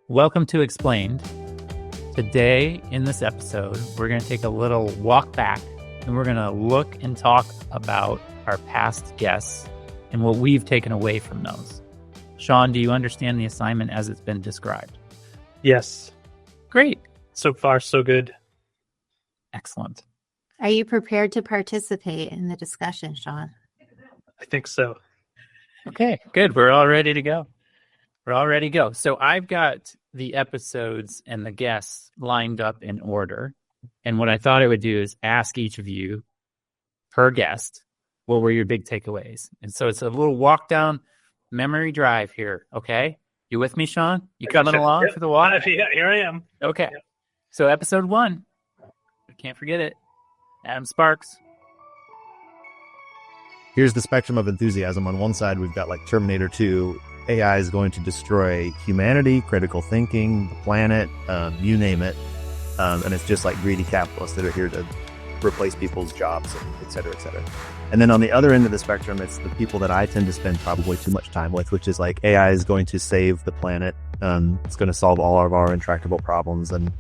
Welcome to explAInED. Today, in this episode, we're going to take a little walk back and we're going to look and talk about our past guests and what we've taken away from those. Shaun, do you understand the assignment as it's been described? Yes. Great. So far, so good. Excellent. Are you prepared to participate in the discussion, Shaun? I think so. Okay, good. We're all ready to go. So I've got the episodes and the guests lined up in order. And what I thought I would do is ask each of you per guest, what were your big takeaways? And so it's a little walk down memory drive here. Okay. You with me, Shaun? You coming along for the walk? Yeah, here I am. Okay. Yep. So episode 1, I can't forget it. Adam Sparks. Here's the spectrum of enthusiasm. On one side, we've got like Terminator 2. AI is going to destroy humanity, critical thinking, the planet, you name it. And it's just like greedy capitalists that are here to replace people's jobs, et cetera, et cetera. And then on the other end of the spectrum, it's the people that I tend to spend probably too much time with, which is like AI is going to save the planet. It's going to solve all of our intractable problems. And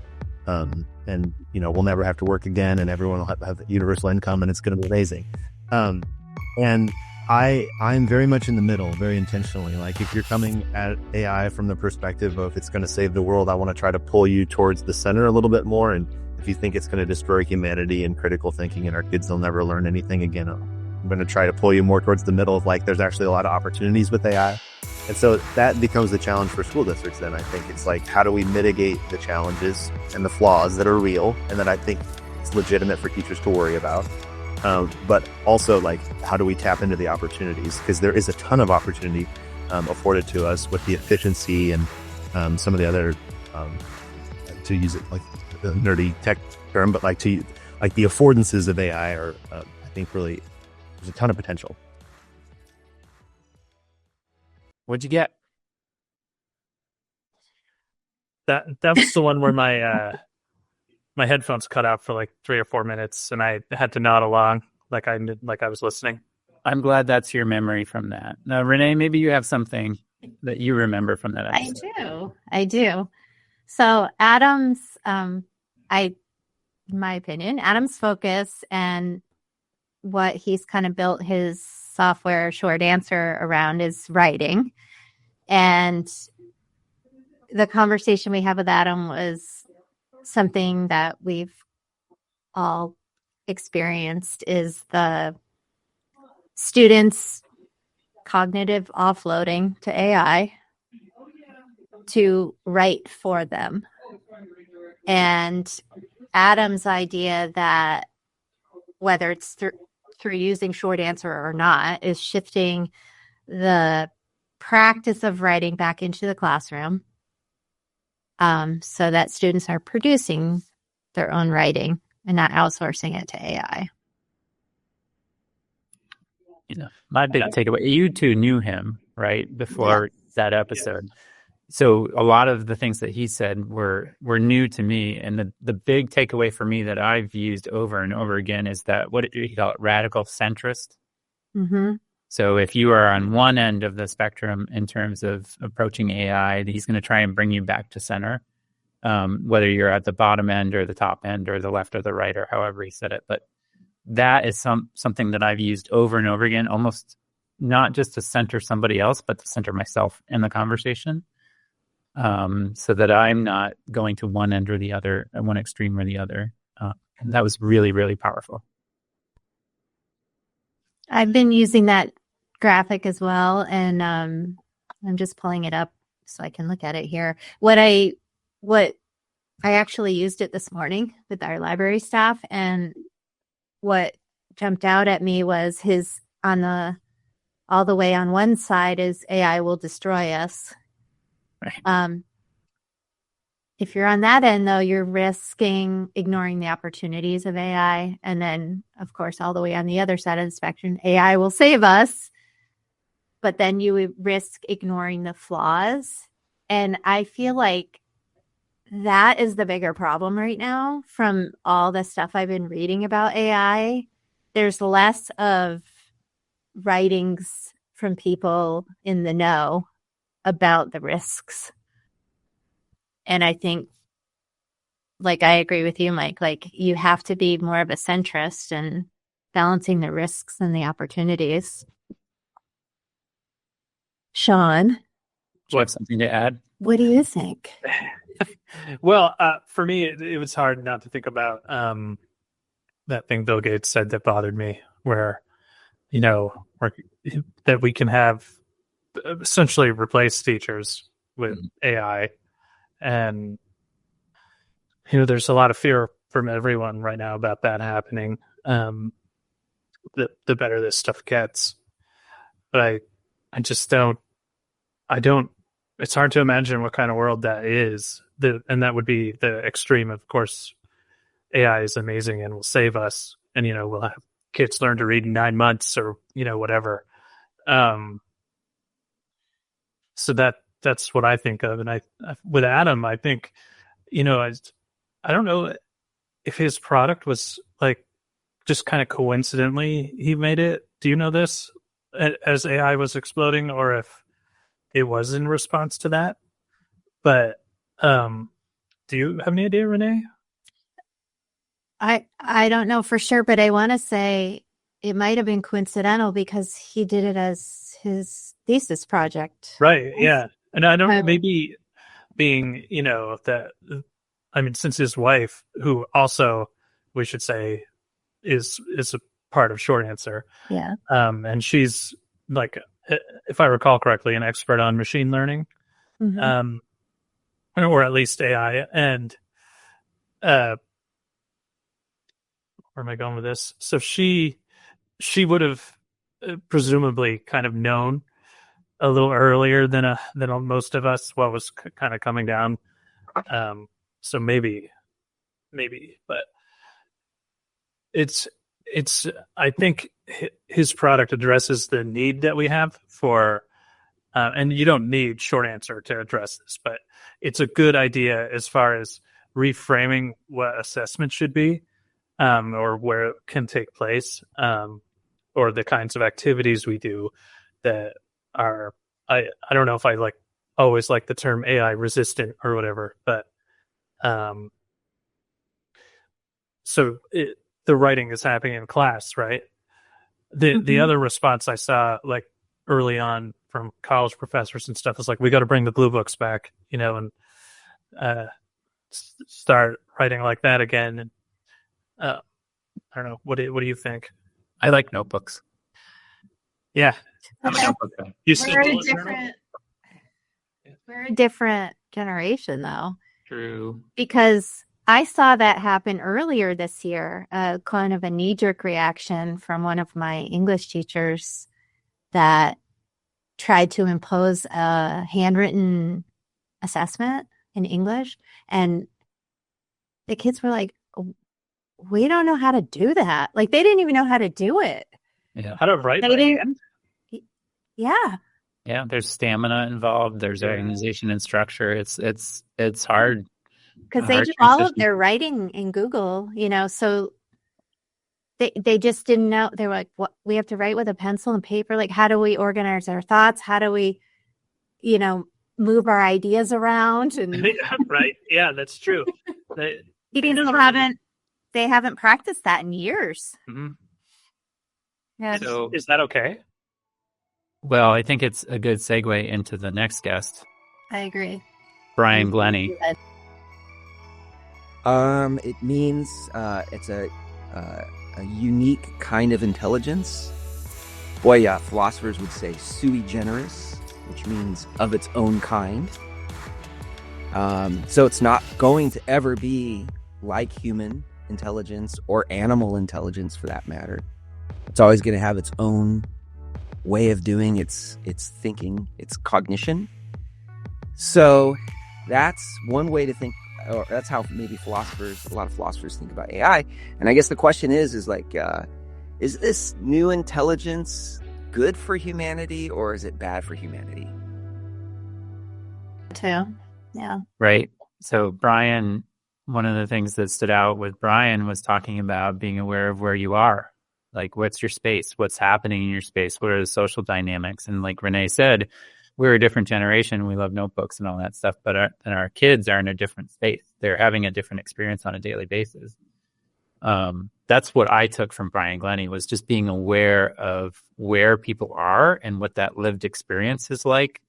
we'll never have to work again, and everyone will have universal income, and it's going to be amazing. And I'm very much in the middle, very intentionally. Like if you're coming at AI from the perspective of it's going to save the world, I want to try to pull you towards the center a little bit more. And if you think it's going to destroy humanity and critical thinking and our kids will never learn anything again, I'm going to try to pull you more towards the middle of like, there's actually a lot of opportunities with AI. And so that becomes the challenge for school districts then. I think it's like, how do we mitigate the challenges and the flaws that are real and that I think it's legitimate for teachers to worry about? But also, like, how do we tap into the opportunities? Because there is a ton of opportunity afforded to us with the efficiency and some of the other, to use it like a nerdy tech term, but like the affordances of AI are, I think, really, there's a ton of potential. What'd you get? That was the one where my headphones cut out for like 3 or 4 minutes, and I had to nod along like I was listening. I'm glad that's your memory from that. Now, Renee, maybe you have something that you remember from that episode. I do. So Adam's, in my opinion, Adam's focus and what he's kind of built his software short answer around is writing. And the conversation we had with Adam was something that we've all experienced is the students' cognitive offloading to AI to write for them. And Adam's idea that whether it's through using short answer or not is shifting the practice of writing back into the classroom. So that students are producing their own writing and not outsourcing it to AI. My big takeaway, you two knew him, right, before that episode. Yeah. So a lot of the things that he said were new to me. And the big takeaway for me that I've used over and over again is that, what do you call it, radical centrist? Mm-hmm. So if you are on one end of the spectrum in terms of approaching AI, he's going to try and bring you back to center, whether you're at the bottom end or the top end or the left or the right or however he said it. But that is something that I've used over and over again, almost not just to center somebody else, but to center myself in the conversation, so that I'm not going to one end or the other, one extreme or the other. And that was really, really powerful. I've been using that graphic as well, and I'm just pulling it up so I can look at it here. What I actually used it this morning with our library staff, and what jumped out at me was his all the way on one side is AI will destroy us. Right. If you're on that end, though, you're risking ignoring the opportunities of AI. And then, of course, all the way on the other side of the spectrum, AI will save us. But then you would risk ignoring the flaws And I feel like that is the bigger problem right now from all the stuff I've been reading about AI. There's less of writings from people in the know about the risks. And I think, like, I agree with you, Mike, like you have to be more of a centrist and balancing the risks and the opportunities. Shaun, Do you have something to add? what do you think? Well, for me, it was hard not to think about that thing Bill Gates said that bothered me, where, that we can have essentially replace teachers with AI. And, there's a lot of fear from everyone right now about that happening. The better this stuff gets. But I just don't, it's hard to imagine what kind of world that is. And that would be the extreme. Of course, AI is amazing and will save us. And, we'll have kids learn to read in 9 months or, whatever. So that's what I think of. And with Adam, I think, I don't know if his product was like just kind of coincidentally he made it. Do you know this as AI was exploding, or if it was in response to that? But do you have any idea, Renee? I don't know for sure, but I want to say it might have been coincidental because he did it as his thesis project. Right. Yeah. And I don't, maybe being, that, I mean, since his wife, who also, we should say, is a part of Short Answer. Yeah. And she's like, if I recall correctly, an expert on machine learning, or at least AI. And where am I going with this? So she would have presumably kind of known a little earlier than most of us what was kind of coming down. So maybe, but it's I think his product addresses the need that we have for, and you don't need Short Answer to address this, but it's a good idea as far as reframing what assessment should be, or where it can take place, or the kinds of activities we do that are, I don't know if I always like the term AI resistant or whatever, but so the writing is happening in class, right? The other response I saw early on from college professors and stuff is we got to bring the blue books back, and start writing like that again. And I don't know. What do you think? I like notebooks. Yeah. We're a different generation, though. True. Because I saw that happen earlier this year, kind of a knee-jerk reaction from one of my English teachers that tried to impose a handwritten assessment in English. And the kids were like, we don't know how to do that. They didn't even know how to do it. Yeah. How to write by hand? Yeah. Yeah, there's stamina involved. There's organization and structure. It's hard. Because they do all of their writing in Google, so they just didn't know. They were like, what, we have to write with a pencil and paper? How do we organize our thoughts? How do we, move our ideas around? And right. Yeah, that's true. They haven't practiced that in years. Mm-hmm. Yeah. So is that okay? Well, I think it's a good segue into the next guest. I agree. Brian Glennie. It means it's a unique kind of intelligence. Boy, philosophers would say sui generis, which means of its own kind. So it's not going to ever be like human intelligence or animal intelligence, for that matter. It's always going to have its own way of doing its thinking, its cognition. So that's one way to think, or that's how maybe a lot of philosophers think about AI. And I guess the question is this new intelligence good for humanity or is it bad for humanity? too. Yeah. Right. So Brian, one of the things that stood out with Brian was talking about being aware of where you are. Like, what's your space? What's happening in your space? What are the social dynamics? And like Renee said, we're a different generation. We love notebooks and all that stuff, but our kids are in a different space. They're having a different experience on a daily basis. That's what I took from Brian Glennie, was just being aware of where people are and what that lived experience is like,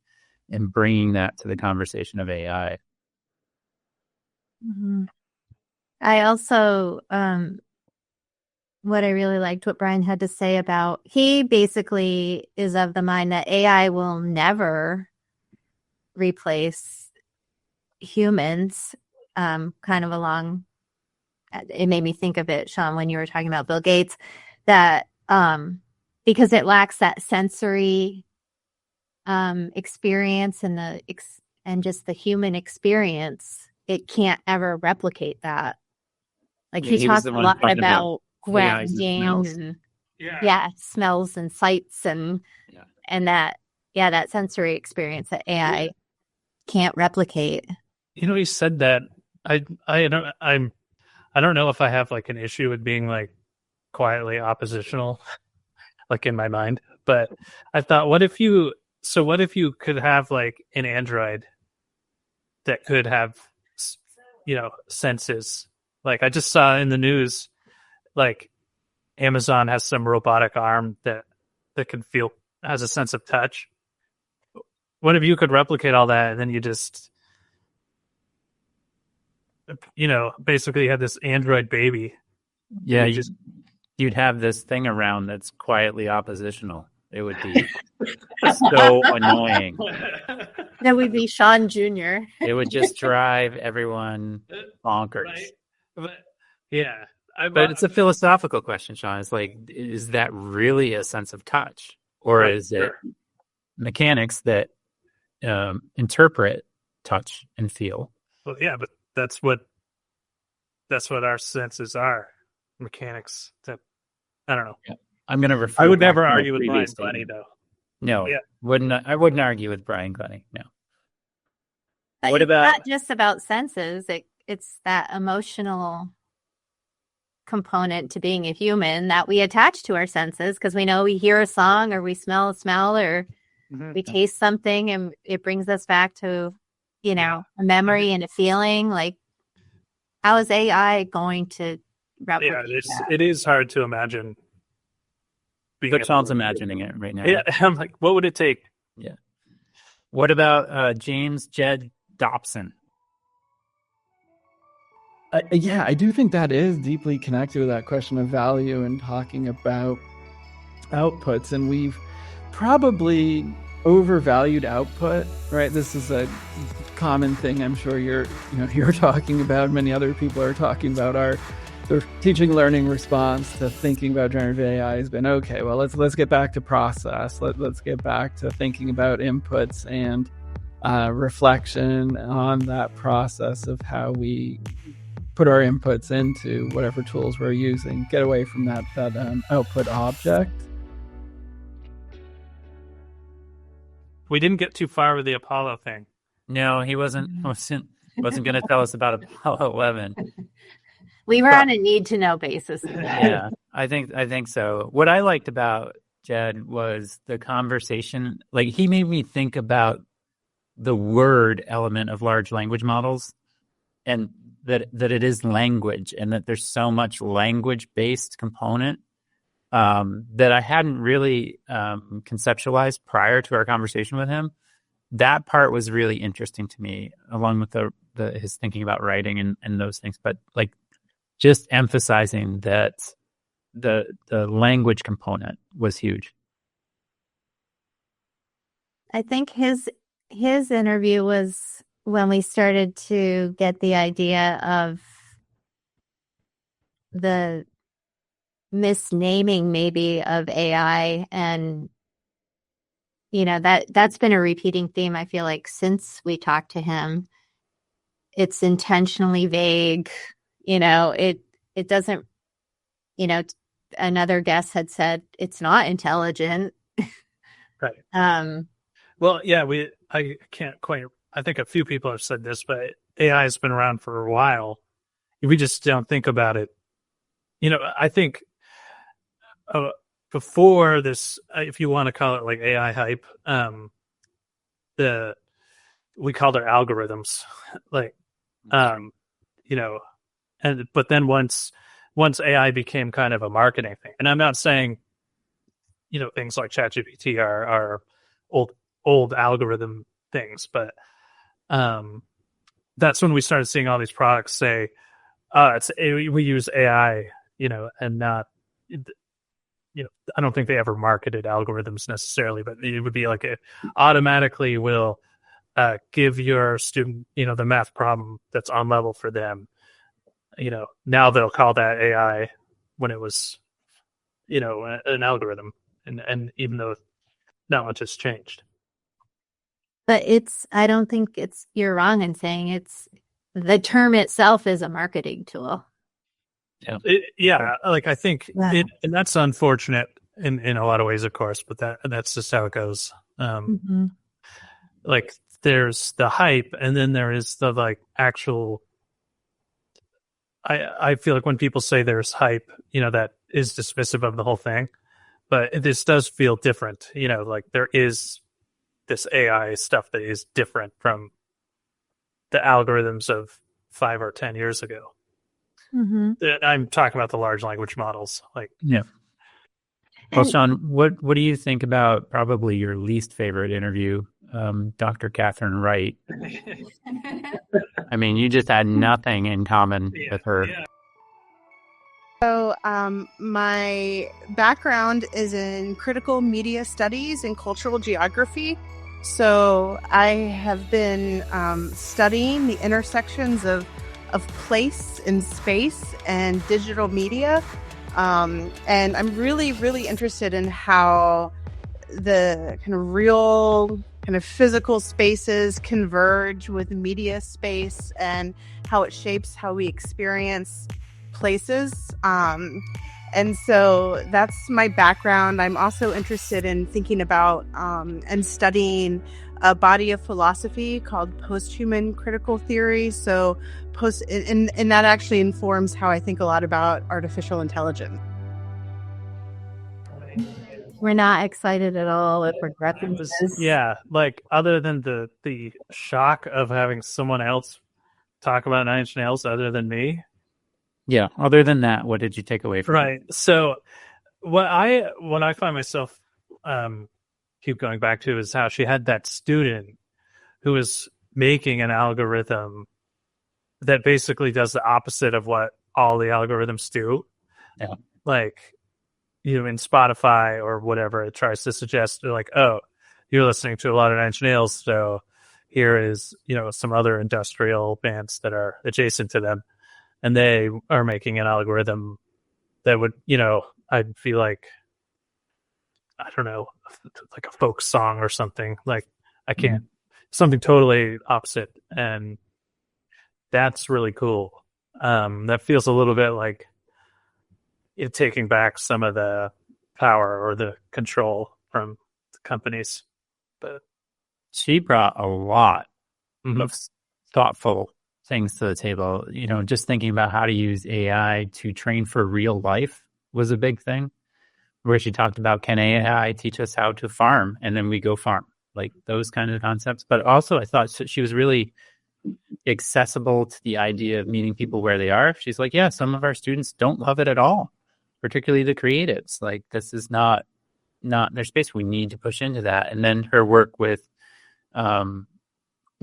and bringing that to the conversation of AI. Mm-hmm. I also, what I really liked what Brian had to say about, he basically is of the mind that AI will never replace humans, kind of along, it made me think of it, Shaun, when you were talking about Bill Gates, that because it lacks that sensory experience and and just the human experience, it can't ever replicate that. Like, he talks a lot about grounding and smells and sights and that sensory experience that AI can't replicate. He said that. I don't know if I have like an issue with being like quietly oppositional, like in my mind, but I thought, what if you could have like an android that could have, senses? Like, I just saw in the news, like, Amazon has some robotic arm that has a sense of touch. What if you could replicate all that, and then you just, basically have this android baby? Yeah, you'd have this thing around that's quietly oppositional. It would be so annoying. That would be Shaun Jr. It would just drive everyone bonkers. Right? But, yeah. But it's a philosophical question, Shaun. It's like, is that really a sense of touch? Or is it mechanics that interpret touch and feel? Well, yeah, but that's what our senses are. Mechanics that, I don't know. Yeah. I'm going to refer. I would never argue with Brian Glennie, though. No, I wouldn't argue with Brian Glennie. No. What about? Not just about senses. It's that emotional component to being a human that we attach to our senses, because we know we hear a song or we smell a smell or we taste something, and it brings us back to, a memory and a feeling. Like, how is AI going to replicate that? It is hard to imagine. But Sean's imagining it right now. Yeah, I'm like, what would it take? Yeah. What about James Jed Dobson? I do think that is deeply connected with that question of value and talking about outputs. And we've probably overvalued output, right? This is a common thing I'm sure you're talking about. Many other people are talking about the teaching learning response to thinking about generative AI has been, okay, well, let's get back to process. Let's get back to thinking about inputs and reflection on that process of how we put our inputs into whatever tools we're using. Get away from that output object. We didn't get too far with the Apollo thing. No, he wasn't going to tell us about Apollo 11. We were on a need-to-know basis. Yeah, I think so. What I liked about Jed was the conversation. Like, he made me think about the word element of large language models, and that it is language, and that there's so much language-based component that I hadn't really conceptualized prior to our conversation with him. That part was really interesting to me, along with his thinking about writing and those things. But like, just emphasizing that the language component was huge. I think his interview was when we started to get the idea of the misnaming maybe of AI, and that's been a repeating theme, I feel like, since we talked to him. It's intentionally vague. It doesn't, another guest had said it's not intelligent. Right. Well, yeah, I I think a few people have said this, but AI has been around for a while. We just don't think about it. I think before this, if you want to call it like AI hype, we called it algorithms, like, but then once AI became kind of a marketing thing, and I'm not saying, things like ChatGPT are old algorithm things, but that's when we started seeing all these products say, we use AI, and not, I don't think they ever marketed algorithms necessarily, but it would be like it automatically will give your student, the math problem that's on level for them. Now they'll call that AI when it was, an algorithm, and even though not much has changed. But I don't think you're wrong in saying the term itself is a marketing tool. Yeah. Like, I think Yeah. and that's unfortunate in a lot of ways, of course, but that's just how it goes. Like, there's the hype, and then there is the like actual. I feel like when people say there's hype, that is dismissive of the whole thing, but this does feel different. Like there is this AI stuff that is different from the algorithms of 5 or 10 years ago. I'm talking about the large language models. Like, yeah. Well, Shaun, what do you think about probably your least favorite interview, Dr. Catherine Wright? I mean, you just had nothing in common with her. Yeah. So my background is in critical media studies and cultural geography. So I have been studying the intersections of place and space and digital media. And I'm really, really interested in how the kind of real, kind of physical spaces converge with media space and how it shapes how we experience places. And so that's my background. I'm also interested in thinking about and studying a body of philosophy called post-human critical theory. So and that actually informs how I think a lot about artificial intelligence. We're not excited at all if we're repping this. Yeah, like, other than the shock of having someone else talk about Nine Inch Nails other than me. Yeah. Other than that, what did you take away from it? Right. So what I find myself keep going back to is how she had that student who was making an algorithm that basically does the opposite of what all the algorithms do. Yeah. Like, in Spotify or whatever, it tries to suggest, like, oh, you're listening to a lot of Nine Inch Nails, so here is, some other industrial bands that are adjacent to them, and they are making an algorithm that would, I'd feel like, I don't know, like a folk song or something. Like, I can't, something totally opposite. And that's really cool. That feels a little bit like taking back some of the power or the control from the companies. But she brought a lot of thoughtful things to the table. Just thinking about how to use AI to train for real life was a big thing, where she talked about, can AI teach us how to farm? And then we go farm, like those kind of concepts. But also I thought she was really accessible to the idea of meeting people where they are. She's like, yeah, some of our students don't love it at all, particularly the creatives. Like, this is not their space. We need to push into that. And then her work with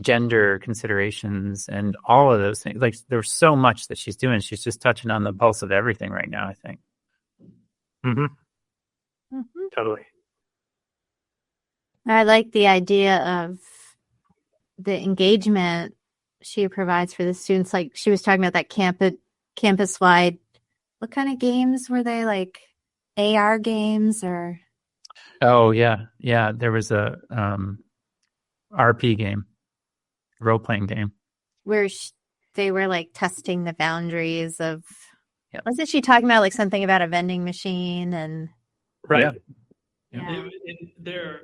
gender considerations and all of those things. Like, there's so much that she's doing. She's just touching on the pulse of everything right now, I think. Totally. I like the idea of the engagement she provides for the students. Like, she was talking about that campus-wide. What kind of games were they? Like AR games or? Oh yeah. There was a RP game, role-playing game, where they were like testing the boundaries of. Yep. Wasn't she talking about like something about a vending machine and? Right. Yeah.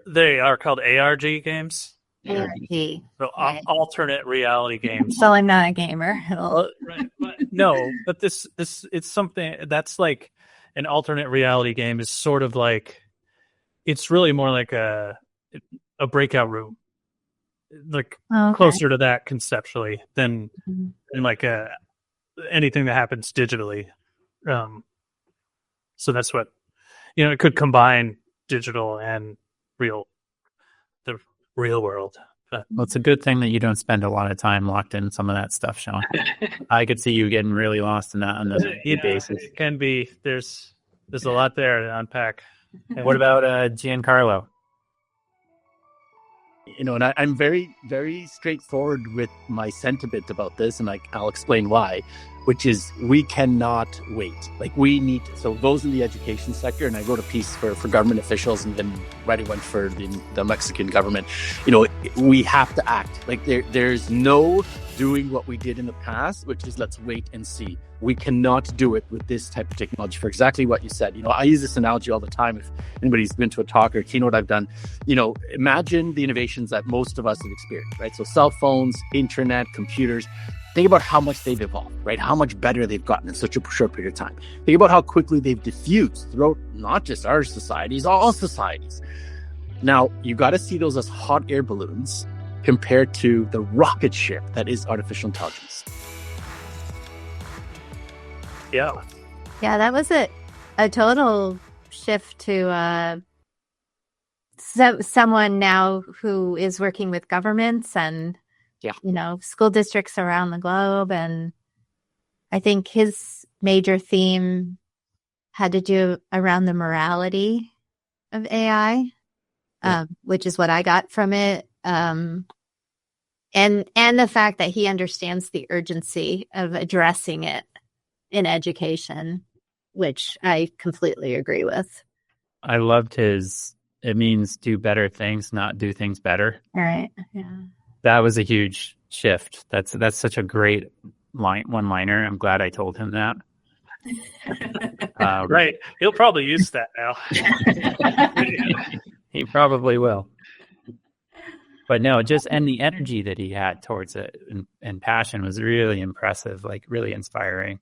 They are called ARG games. ARG. So Right. alternate reality games. So I'm not a gamer. Right, but no, but this it's something that's like an alternate reality game is sort of like, it's really more like a breakout room, like Okay. closer to that conceptually than Mhm. like anything that happens digitally. So that's what, it could combine digital and the real world. But Well, it's a good thing that you don't spend a lot of time locked in some of that stuff, Shaun. I could see you getting really lost in that on the basis. it can be, there's a lot there to unpack. What about Giancarlo? And I'm very, very straightforward with my sentiment about this, and I'll explain why, which is we cannot wait. We need to, so those in the education sector, and I wrote a piece for government officials and then writing one for the Mexican government. We have to act. There's no doing what we did in the past, which is let's wait and see. We cannot do it with this type of technology for exactly what you said. I use this analogy all the time. If anybody's been to a talk or a keynote I've done, imagine the innovations that most of us have experienced, right? So cell phones, internet, computers. Think about how much they've evolved, right? How much better they've gotten in such a short period of time. Think about how quickly they've diffused throughout not just our societies, all societies. Now, you got to see those as hot air balloons compared to the rocket ship that is artificial intelligence. Yeah. Yeah, that was a total shift to someone now who is working with governments and school districts around the globe. And I think his major theme had to do around the morality of AI, which is what I got from it. And the fact that he understands the urgency of addressing it in education, which I completely agree with. I loved it means do better things, not do things better. All right. Yeah. That was a huge shift. That's such a great one-liner. I'm glad I told him that. Right. He'll probably use that now. He probably will. But no, and the energy that he had towards it and passion was really impressive, really inspiring.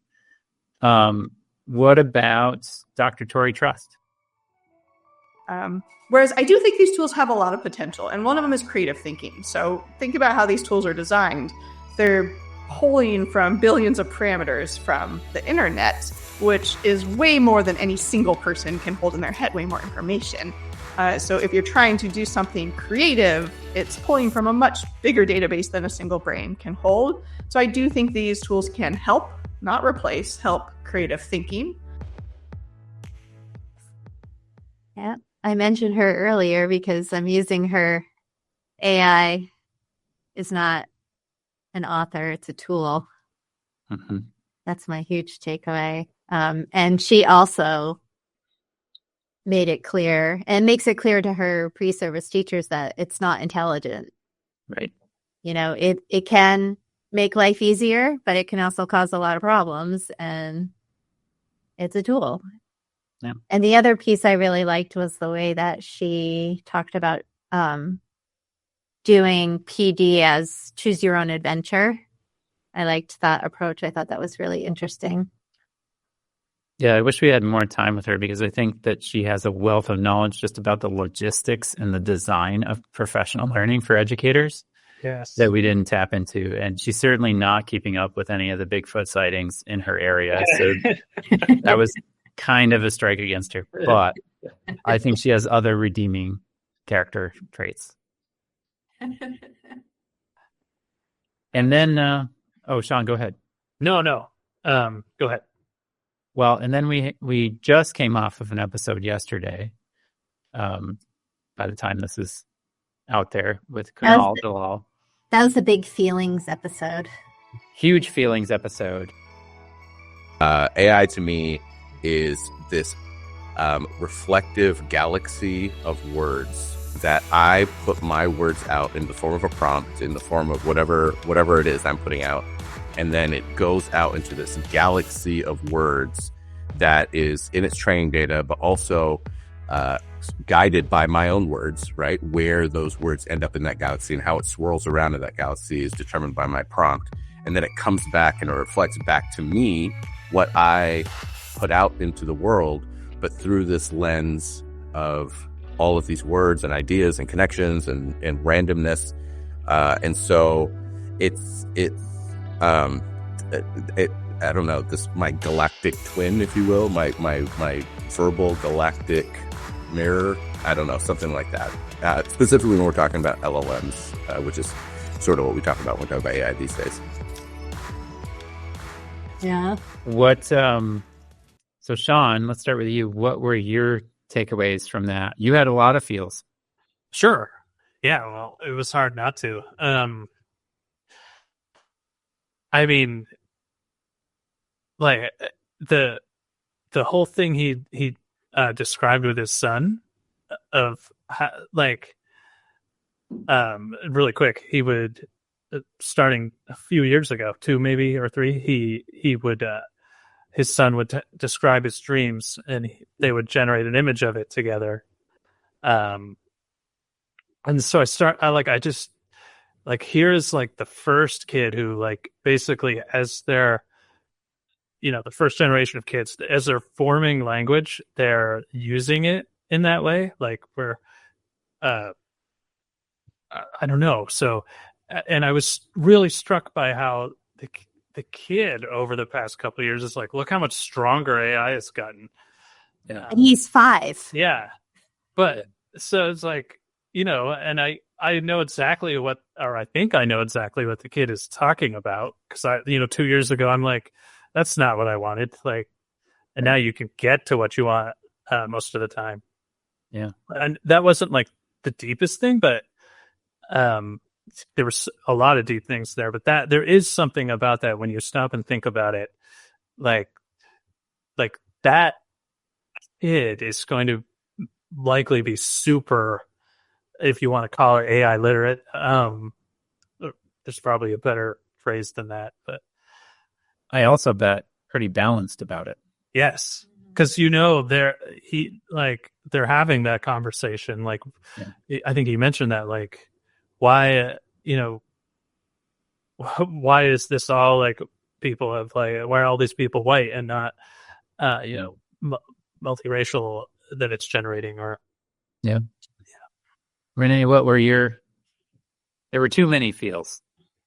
What about Dr. Tori Trust? Whereas I do think these tools have a lot of potential, and one of them is creative thinking. So think about how these tools are designed. They're pulling from billions of parameters from the internet, which is way more than any single person can hold in their head, way more information. So if you're trying to do something creative, it's pulling from a much bigger database than a single brain can hold. So I do think these tools can help, not replace, help creative thinking. Yeah, I mentioned her earlier because I'm using her. AI is not an author, it's a tool. Mm-hmm. That's my huge takeaway. And she also made it clear and makes it clear to her pre-service teachers that it's not intelligent. Right. It can make life easier, but it can also cause a lot of problems, and it's a tool. Yeah. And the other piece I really liked was the way that she talked about doing PD as choose your own adventure. I liked that approach. I thought that was really interesting. Yeah, I wish we had more time with her because I think that she has a wealth of knowledge just about the logistics and the design of professional learning for educators. Yes. That we didn't tap into. And she's certainly not keeping up with any of the Bigfoot sightings in her area. So that was kind of a strike against her. But I think she has other redeeming character traits. And then, Shaun, go ahead. No. Go ahead. Well, and then we just came off of an episode yesterday. By the time this is out there with Kunal Dalal. That was a big feelings episode. Huge feelings episode. AI to me is this reflective galaxy of words that I put my words out in the form of a prompt, in the form of whatever it is I'm putting out. And then it goes out into this galaxy of words that is in its training data, but also guided by my own words, right? Where those words end up in that galaxy and how it swirls around in that galaxy is determined by my prompt. And then it comes back and it reflects back to me what I put out into the world, but through this lens of all of these words and ideas and connections and randomness. And so I don't know, this, my galactic twin, if you will, my verbal galactic mirror, I don't know, something like that. Specifically when we're talking about LLMs, which is sort of what we talk about when we talk about AI these days. Yeah. What, so Shaun, let's start with you. What were your takeaways from that? You had a lot of feels. Sure. Yeah, well, it was hard not to. I mean, like the whole thing he described with his son of how, like, really quick, he would, starting a few years ago, 2 maybe or 3, he would his son would describe his dreams and they would generate an image of it together. And so I just like, here's like the first kid who, like, basically as they're, the first generation of kids, as they're forming language, they're using it in that way. Like, where, I don't know. So, and I was really struck by how the kid over the past couple of years is like, look how much stronger AI has gotten. Yeah. And he's 5. Yeah. But so it's like, and I know exactly what, or I think I know exactly what the kid is talking about. Cause 2 years ago, I'm like, that's not what I wanted. Like, and now you can get to what you want most of the time. Yeah. And that wasn't like the deepest thing, but there was a lot of deep things there. But there is something about that when you stop and think about it, like that kid is going to likely be super, if you want to call it AI literate. There's probably a better phrase than that, but I also bet pretty balanced about it. yes, because they're having that conversation. Like, yeah. I think he mentioned that, like, why why is this all, like, people have, like, why are all these people white and not multiracial that it's generating? Or Renee, what were there were too many feels,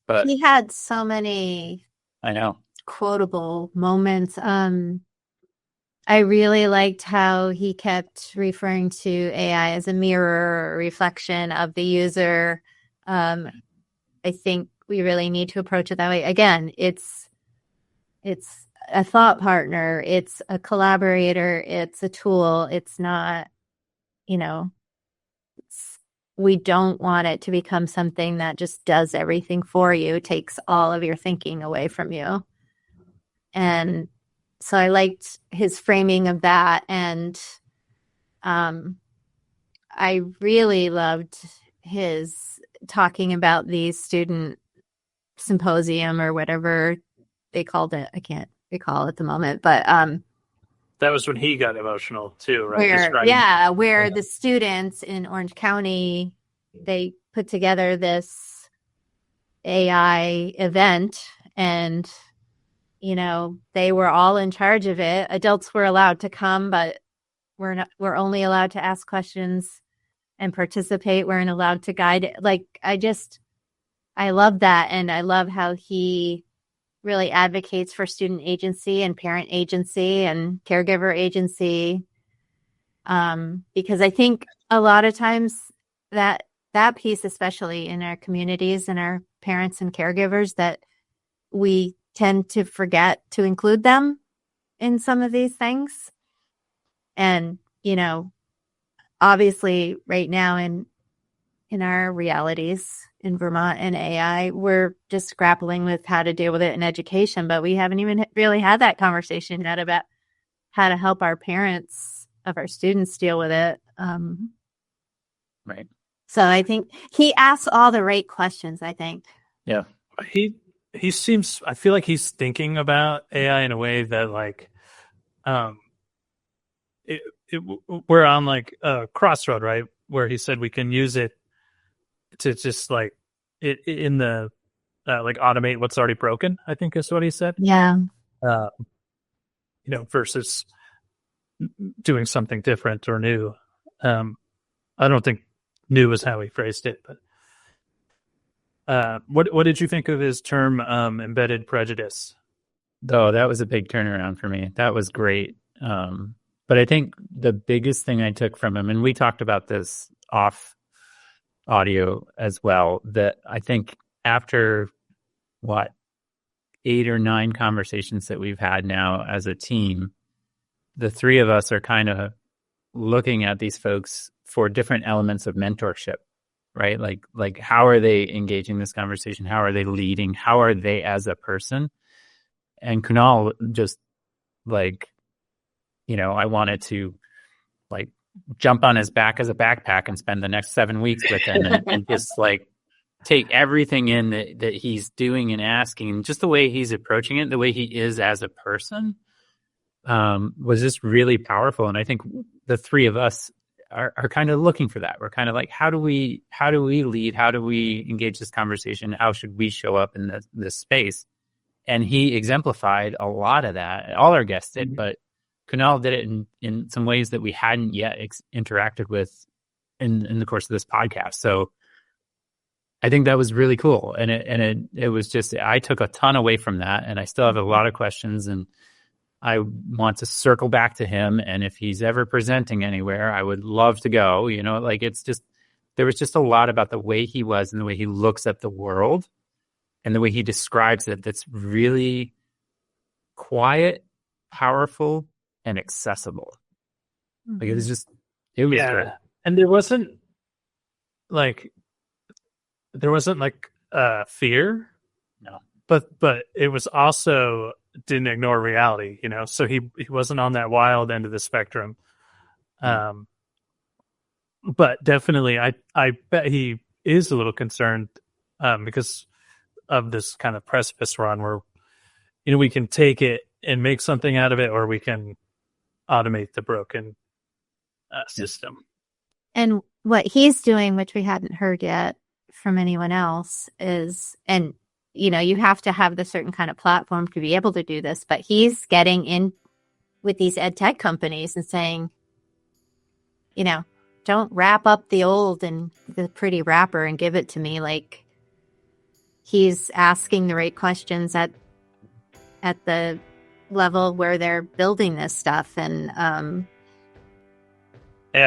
but He had so many I know quotable moments. I really liked how he kept referring to AI as a mirror or reflection of the user. I think we really need to approach it that way. Again, it's a thought partner, it's a collaborator, it's a tool. It's not, we don't want it to become something that just does everything for you, takes all of your thinking away from you. And so I liked his framing of that. And I really loved his talking about the student symposium or whatever they called it. I can't recall at the moment, but that was when he got emotional too, right? Where the students in Orange County, they put together this AI event, and they were all in charge of it. Adults were allowed to come, but we're only allowed to ask questions and participate. We're not allowed to guide it. Like, I love that. And I love how he really advocates for student agency and parent agency and caregiver agency. Because I think a lot of times that piece, especially in our communities and our parents and caregivers, that we tend to forget to include them in some of these things. And, obviously right now in our realities in Vermont and AI, we're just grappling with how to deal with it in education, but we haven't even really had that conversation yet about how to help our parents of our students deal with it. Right. So I think he asks all the right questions, I think. Yeah. He seems, I feel like he's thinking about AI in a way that, like, we're on like a crossroad, right? Where he said we can use it to just like it in the like automate what's already broken, I think is what he said. Yeah. Versus doing something different or new. I don't think new is how he phrased it, but what did you think of his term embedded prejudice? Oh, that was a big turnaround for me. That was great. But I think the biggest thing I took from him, and we talked about this off audio as well, that I think after 8 or 9 conversations that we've had now as a team, the three of us are kind of looking at these folks for different elements of mentorship, right? Like how are they engaging this conversation? How are they leading? How are they as a person? And Kunal just I wanted to jump on his back as a backpack and spend the next 7 weeks with him and just take everything in that he's doing and asking, and just the way he's approaching it, the way he is as a person, was just really powerful. And I think the three of us are kind of looking for that. We're kind of like, how do we lead? How do we engage this conversation? How should we show up in this space? And he exemplified a lot of that. All our guests did, but Kunal did it in some ways that we hadn't yet interacted with in the course of this podcast. So I think that was really cool. And it was just, I took a ton away from that, and I still have a lot of questions, and I want to circle back to him. And if he's ever presenting anywhere, I would love to go, it's just, there was just a lot about the way he was and the way he looks at the world and the way he describes it that's really quiet, powerful, and accessible. It was great. And there wasn't fear. No. But it was also didn't ignore reality, so he wasn't on that wild end of the spectrum. But definitely I bet he is a little concerned because of this kind of precipice we're on where we can take it and make something out of it, or we can automate the broken system. And what he's doing, which we hadn't heard yet from anyone else, is, and you have to have the certain kind of platform to be able to do this, but he's getting in with these ed tech companies and saying, don't wrap up the old and the pretty wrapper and give it to me. Like, he's asking the right questions at the level where they're building this stuff. And I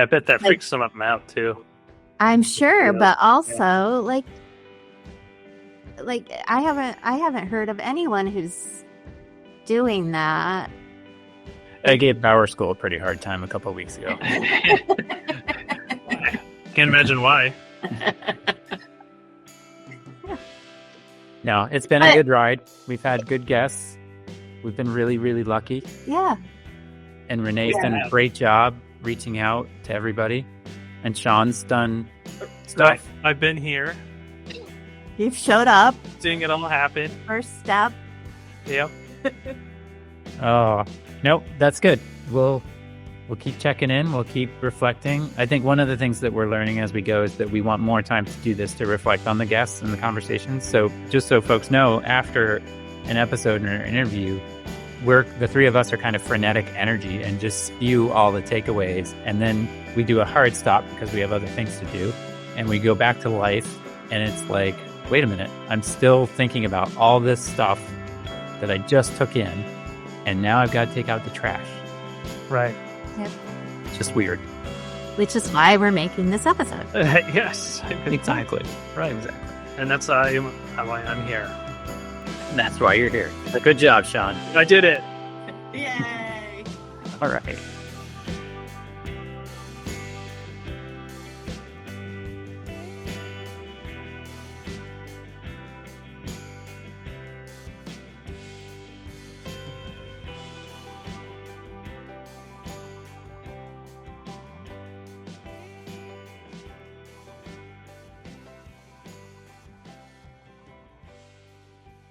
bet that freaks some of them out too. I'm sure, but also like I haven't heard of anyone who's doing that. I gave Power School a pretty hard time a couple of weeks ago. Can't imagine why. No, it's been a good ride. We've had good guests. We've been really, really lucky. Yeah. And Renee's done a great job reaching out to everybody. And Shaun's done stuff. I've been here. You've showed up. Seeing it all happen. First step. Yep. Oh, nope. That's good. We'll keep checking in. We'll keep reflecting. I think one of the things that we're learning as we go is that we want more time to do this, to reflect on the guests and the conversations. So just so folks know, after an episode or an interview, the three of us are kind of frenetic energy and just spew all the takeaways. And then we do a hard stop because we have other things to do. And we go back to life. And it's like, wait a minute, I'm still thinking about all this stuff that I just took in. And now I've got to take out the trash. Right. Yep. It's just weird. Which is why we're making this episode. Yes. Exactly. Right. Exactly. And that's why I'm here. And that's why you're here. Good job, Shaun. I did it. Yay! All right.